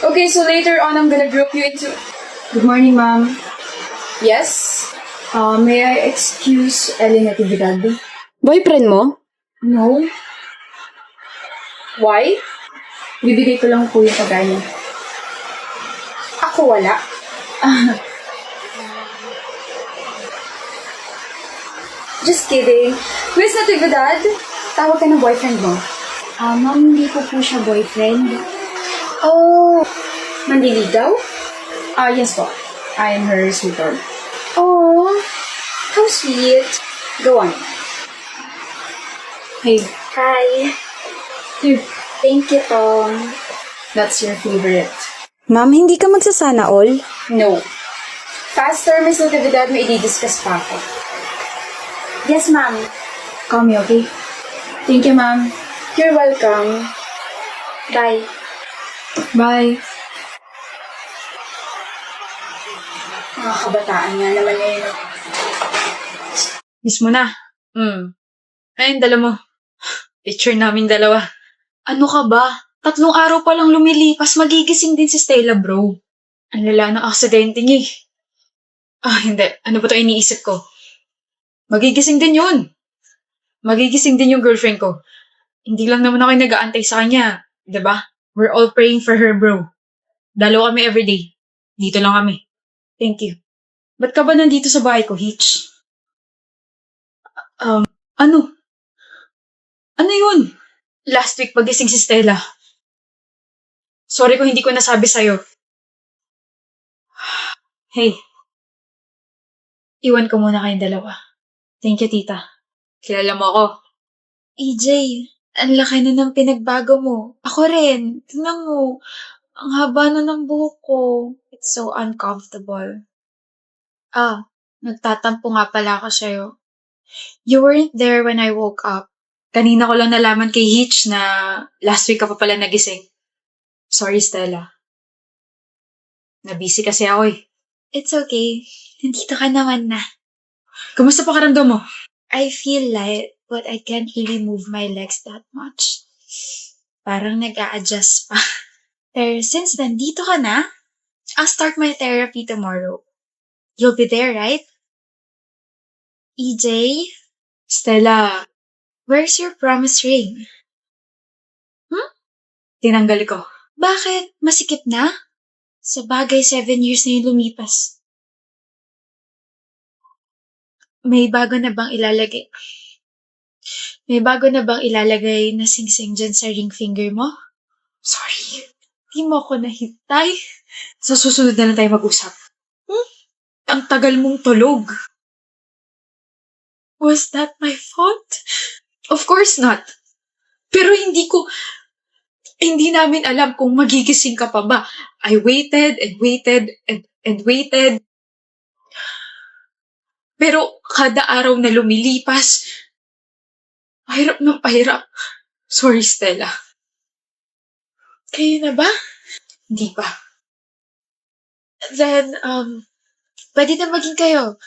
Okay, so later on, I'm gonna group you into... Good morning, ma'am. Yes? May I excuse Ellie Natividad? Boyfriend mo? No. Why? Bibigay ko lang po yung pagkain niya. Ako wala. Just kidding. Miss Natividad, tawag ka ng boyfriend mo. Ma'am, hindi ko po siya boyfriend. Oh, manliligaw? Yes po. I am her sweetheart. Oh, how sweet. Go on. Hey, Hi. here. Thank you, Tom. That's your favorite. Ma'am, hindi ka magsasana all? No. Faster, Miss Natividad, may i-discuss pa ako. Yes, ma'am. Call me, okay? Thank you, ma'am. You're welcome. Bye. Bye. Mga kabataan nga naman ngayon. Miss mo na. Ayun, dala mo. Picture namin dalawa. Ano ka ba? 3 araw pa lang lumilipas, magigising din si Stella, bro. Ang lala ng aksidente niya eh. Hindi. Ano ba ito iniisip ko? Magigising din yun. Magigising din yung girlfriend ko. Hindi lang naman ako nag-aantay sa kanya. 'Di ba? We're all praying for her, bro. Dalaw kami everyday. Dito lang kami. Thank you. Ba't ka ba nandito sa bahay ko, Hitch? Ano? Ano yun? Last week pagising si Stella. Sorry kung hindi ko nasabi sa'yo. Hey. Iwan ko muna kayong dalawa. Thank you, tita. Kilala mo ako. EJ, ang laki na ng pinagbago mo. Ako rin. Tingnan mo. Ang haba na ng buhok ko. It's so uncomfortable. Nagtatampo nga pala ako sa'yo. You weren't there when I woke up. Kanina ko lang nalaman kay Hitch na last week ka pa pala nagising. Sorry, Stella. Nabisi kasi ako eh. It's okay. Nandito ka naman na. Kamusta pakiramdam mo? I feel light, but I can't really move my legs that much. Parang nag-a-adjust pa. Pero since nandito ka na, I'll start my therapy tomorrow. You'll be there, right? EJ? Stella, where's your promise ring? Tinanggal ko. Bakit? Masikip na? Sa bagay, 7 years na yung lumipas. May bago na bang ilalagay? May bago na bang ilalagay na sing-sing dyan sa ring finger mo? Sorry. Di mo ako nahintay. Sa susunod na lang tayo mag-usap. Ang tagal mong tulog. Was that my fault? Of course not. Pero hindi namin alam kung magigising ka pa ba. I waited and waited and waited. Pero kada araw na lumilipas, pahirap ng pahirap. Sorry, Stella. Kayo na ba? Hindi pa. Then, pwede na maging kayo.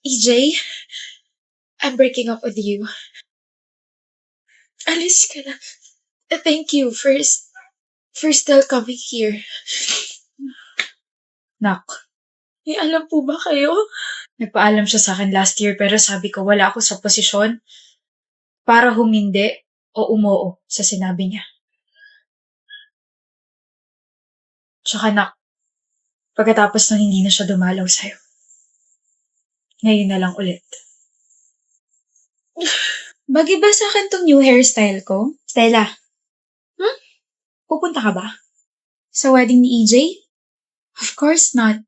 EJ, I'm breaking up with you. Alis ka na. Thank you for still coming here. Nak, may alam po ba kayo? Nagpaalam siya sa akin last year pero sabi ko wala ako sa posisyon para humindi o umoo sa sinabi niya. Tsaka nak, pagkatapos nun hindi na siya dumalaw sa'yo. Ngayon na lang ulit. Bagay ba sa akin tong new hairstyle ko? Stella, pupunta ka ba? Sa wedding ni EJ? Of course not.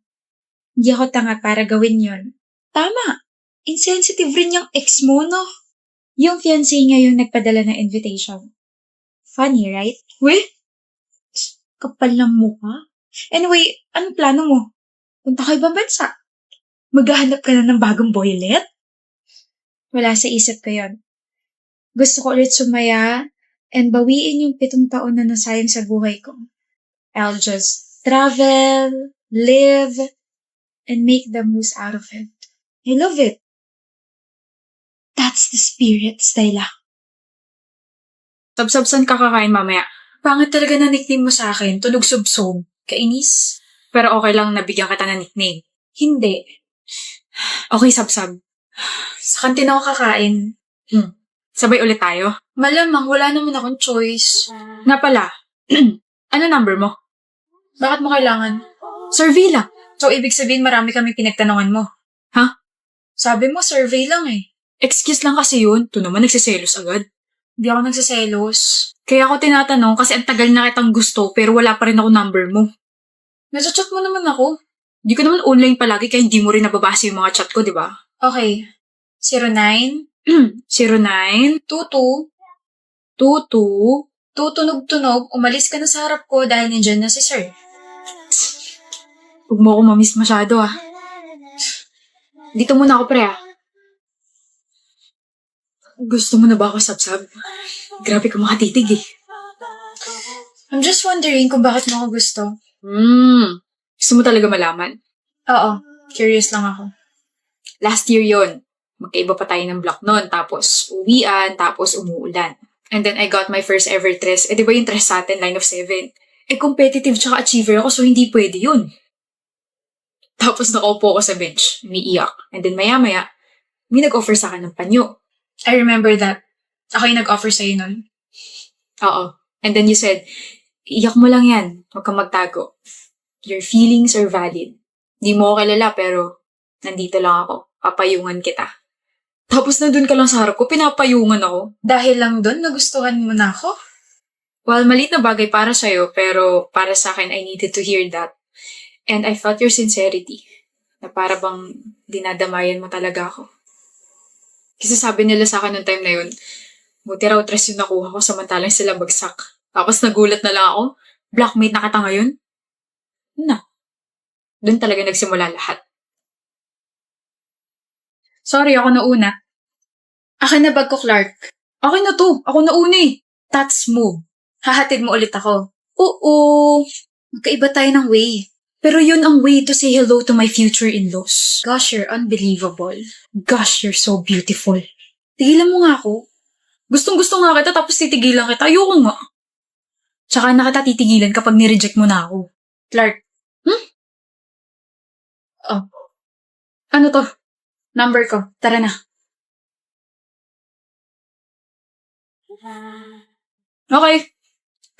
Hindi ako tanga para gawin yon. Tama. Insensitive rin yung ex mo, no? Yung fiancé niya yung nagpadala ng invitation. Funny, right? Weh? Kapal ng mukha. Anyway, anong plano mo? Punta ka ibang bansa? Maghahanap ka na ng bagong boylet? Wala sa isip ko yon. Gusto ko ulit sumaya and bawiin yung 7 taon na nasayang sa buhay ko. I'll just travel, live, and make the most out of it. I love it. That's the spirit, Stella. Sab-sab, saan ka kakain mamaya? Pangit talaga na nickname mo sa akin. Tunog subsob. Kainis. Pero okay lang nabigyan kita ng nickname. Hindi. Okay, Sabsab. Sa kantin ako kakain. Sabay ulit tayo? Malamang, wala naman akong choice. Nga pala, ano number mo? Bakit mo kailangan? Survey lang. So, ibig sabihin marami kami pinagtanungan mo. Ha? Sabi mo, survey lang eh. Excuse lang kasi yun. Ito naman nagsiselos agad. Hindi ako nagsiselos. Kaya ako tinatanong kasi ang tagal na kitang gusto pero wala pa rin ako number mo. Nasa-chat mo naman ako. Hindi ko naman online palagi kaya hindi mo rin nababasa yung mga chat ko, di ba? Okay. 09 09 22 22 tutunog-tunog, umalis ka na sa harap ko dahil nandiyan na si sir. Huwag mo ako mamiss masyado ah. Dito muna ako pre ah. Gusto mo na ba ako, Sabsab? Grabe ka makatitig eh. I'm just wondering kung bakit mo ako gusto. Gusto mo talaga malaman? Oo, curious lang ako. Last year yon. Magkaiba pa tayo ng block noon. Tapos uwian, tapos umuulan. And then I got my first ever tres. Di ba yung tres sa atin, line of 7? Competitive tsaka achiever ako, so hindi pwede yun. Tapos nakaupo ako sa bench, umiiyak. And then maya-maya, may nag-offer sa akin ng panyo. I remember that. Ako yung nag-offer sa'yo nun. Oo. And then you said, iyak mo lang yan. Huwag kang magtago. Your feelings are valid. Di mo ako kilala, pero nandito lang ako. Papayungan kita. Tapos nandun ka lang sa harap ko, pinapayungan ako. Dahil lang dun, nagustuhan mo na ako? Well, maliit na bagay para sa'yo, pero para sa akin, I needed to hear that. And I felt your sincerity. Na para bang dinadamayan mo talaga ako. Kasi sabi nila sa akin noong time na yun, buti raw tres yung nakuha ko samantalang sila bagsak. Tapos nagulat na lang ako, blackmate na kita ngayon? Na. Doon talaga nagsimula lahat. Sorry, ako nauna. Akin na bag ko, Clark. Akin na to. Ako nauna eh. That's move. Hahatid mo ulit ako. Oo. Magkaiba tayo ng way. Pero yun ang way to say hello to my future in-laws. Gosh, you're unbelievable. Gosh, you're so beautiful. Tigilan mo nga ako. Gustong-gusto nga kita tapos titigilan kita. Ayoko nga. Tsaka na kita titigilan kapag nireject mo na ako. Clark. Oh. Ano to? Number ko. Tara na. Okay.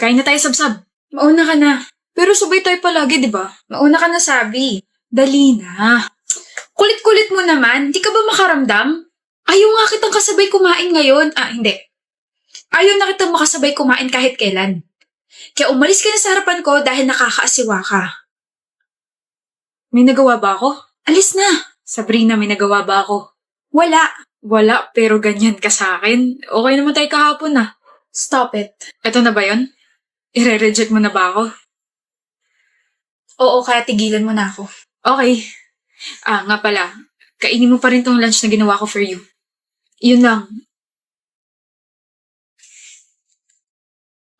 Kain na tayo, Sabsab. Mauna ka na. Pero sabay tayo palagi, di ba? Mauna ka na, sabi. Dali na. Kulit-kulit mo naman. Di ka ba makaramdam? Ayaw nga kitang kasabay kumain ngayon. Hindi. Ayaw na kitang makasabay kumain kahit kailan. Kaya umalis ka na sa harapan ko dahil nakakaasiwa ka. May nagawa ba ako? Alis na. Sabrina, may nagawa ba ako? Wala. Wala, pero ganyan ka sa akin. Okay naman tayo kahapon ah. Stop it. Eto na ba yun? Ire-reject mo na ba ako? Oo, kaya tigilan mo na ako. Okay. Nga pala. Kainin mo pa rin tong lunch na ginawa ko for you. Yun lang.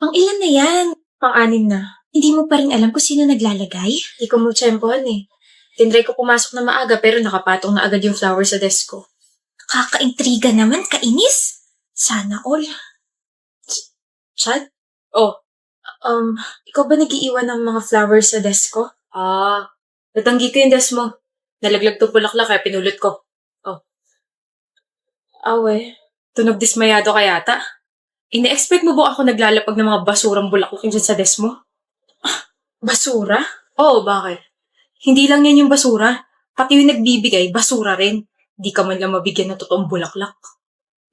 Pang ilan na yan? Pang-anim na. Hindi mo pa rin alam kung sino naglalagay? Hindi ko mo tsempohan eh. Tinry ko pumasok na maaga pero nakapatong na agad yung flower sa desk ko. Kaka-intriga naman, kainis. Sana all. Chad? Oh. Ikaw ba nag-iiwan ng mga flowers sa desk ko? Natanggi ko yung desk mo. Nalaglag to bulaklak kaya pinulot ko. Oh. Awe. Tunog dismayado ka yata. Ine-expect mo ba ako naglalapag ng mga basurang bulaklak dyan sa desk mo? Basura? Oo, bakit? Hindi lang yan yung basura. Pati yung nagbibigay, basura rin. Di ka man lang mabigyan ng totoong bulaklak.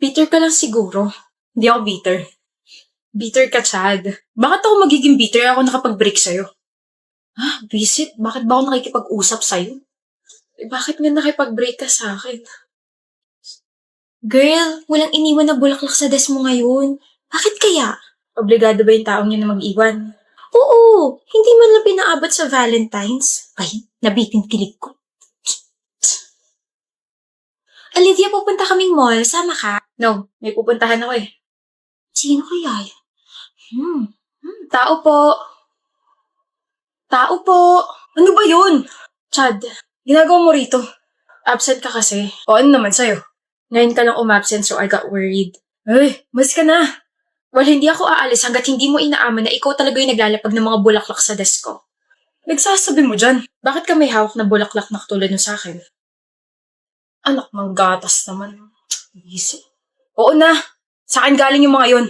Bitter ka lang siguro. Hindi ako bitter. Bitter ka, Chad. Bakit ako magiging bitter ako nakapag-break sa'yo? Visit? Bakit ba ako nakikipag-usap sa'yo? Bakit nga nakipag-break ka sa akin? Girl, walang iniwan na bulaklak sa desk mo ngayon. Bakit kaya? Obligado ba yung taong yun na mag-iwan? Oo, hindi man lang pinaabot sa Valentine's. Ay, nabitin kilig ko. Olivia, pupunta kaming mall. Sama ka? No, may pupuntahan ako eh. Sino kaya yan? Tao po. Tao po. Ano ba yun? Chad, ginagawa mo rito. Absent ka kasi. O ano naman sa'yo? Ngayon ka lang umabsent so I got worried. Ay, mas ka na. Well, hindi ako aalis hanggat hindi mo inaaman na ikaw talaga yung naglalapag ng mga bulaklak sa desk ko. Nagsasabi mo dyan, bakit ka may hawak na bulaklak na katulad nun sa akin? Anak ng gatas naman. Easy. Oo na, sa akin galing yung mga yun.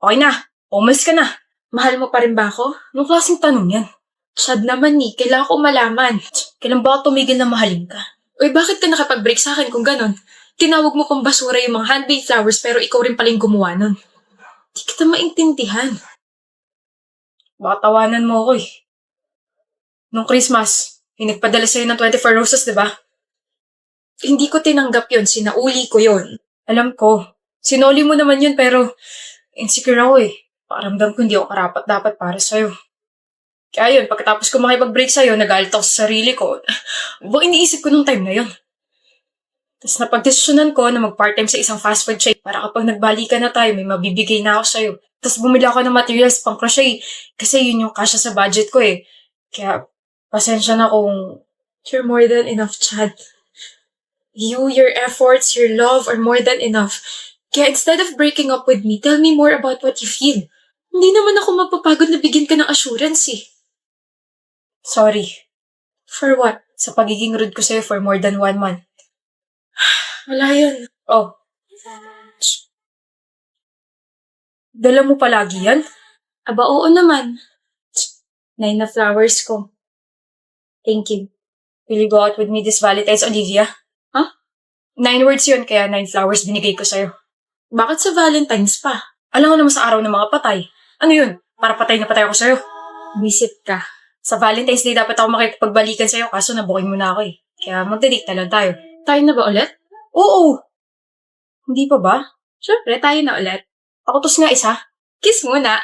Okay na, umalis ka na. Mahal mo pa rin ba ako? Anong klaseng tanong yan? Chad naman ni, kailangan ko malaman. Kailan ba ako tumigil na mahalin ka? Uy, bakit ka nakapag-break sa akin kung ganon? Tinawag mo pang basura yung mga handmade flowers pero ikaw rin pala yung gumawa nun. Di kita maintindihan. Baka tawanan mo ako eh. Nung Christmas, yung nagpadala sa'yo ng 24 roses, di ba? Hindi ko tinanggap yun, sinauli ko yun. Alam ko, sinoli mo naman yun pero insecure ako eh. Pakiramdam ko hindi ako karapat-dapat para sa'yo. Kaya yun, pagkatapos ko makipag-break sa'yo, nagalit ako sa sarili ko. Buong iniisip ko nung time na yun. Tapos napagdesisyonan ko na mag-part-time sa isang fast food chain para kapag nagbalikan na tayo, may mabibigay na ako sa'yo. Tapos bumili ako ng materials pang crochet kasi yun yung kasya sa budget ko eh. Kaya pasensya na kung you're more than enough, Chad. You, your efforts, your love are more than enough. Kaya instead of breaking up with me, tell me more about what you feel. Hindi naman ako mapapagod na bigyan ka ng assurance eh. Sorry. For what? Sa pagiging rude ko sa'yo for more than 1 month. Wala yun. Oh. Dala mo palagi yan? Aba, oo naman. 9 na flowers ko. Thank you. Will you go out with me this Valentine's, Olivia? Huh? 9 words yun, kaya 9 flowers binigay ko sa'yo. Bakit sa Valentine's pa? Alam mo naman sa araw ng mga patay. Ano yun? Para patay na patay ako sa'yo. Visit ka. Sa Valentine's Day dapat ako makipagbalikan sa'yo kaso nabuking mo na ako eh. Kaya magdadate na lang tayo. Tayo na ba ulit? Oo! Hindi pa ba? Siyempre, tayo na ulit. Pakutos nga isa. Kiss muna.